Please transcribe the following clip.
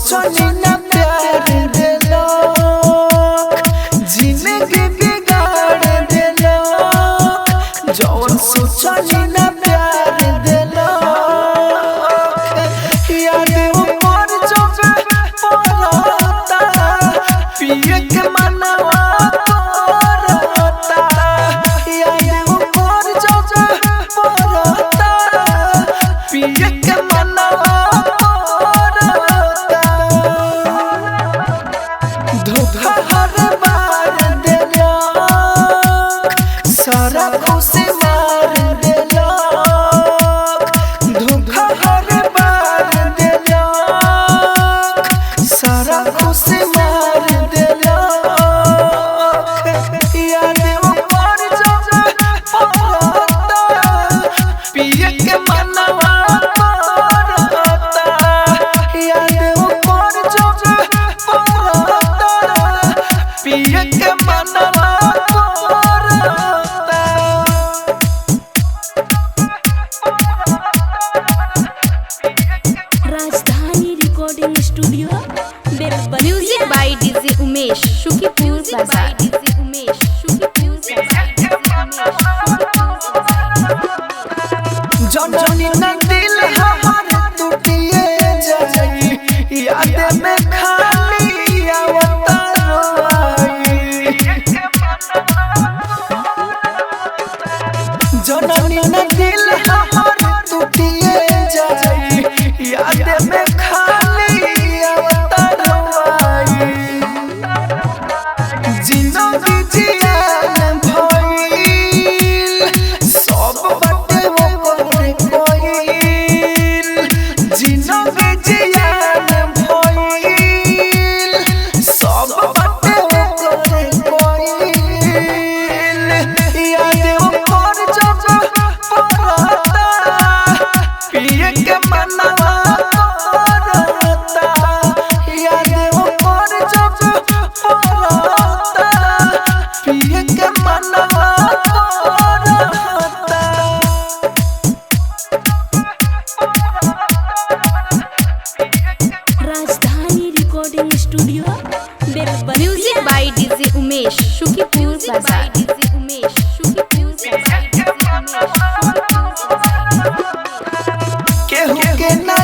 सोचनी ना प्यार देलो जिंदगी बिगाड़ देलो जौन सोचनी ना प्यार देलो याद ऊपर जब पड़ता पिए के मनवा करता याद ऊपर जब पड़ता पिए के मनवा सारा खुशी मार देलो धोखा हर बार देलो सारा खुशी मार देलो याद ऊपर जब पड़ता पिए के मनवा करता याद ऊपर जब पड़ता पिए के मनवा studio music by DJ Umesh Shukipur बाजार जननी न दिल हमार टूटिए जाई याद में खाली आवता रोई जननी न दिल हमार टूटिए जाई याद में जिंदगी जियान भइल सब बाटे ओकर कोइल जिंदगी जियान भइल सब बाटे ओकर कोइल याद ऊपर जब पड़ता पिए के मनवा करता याद ऊपर जब पड़ता पिए के मनवा करता Rajdhani recording studio music by DJ Umesh Shukipur बाजार केहू के ना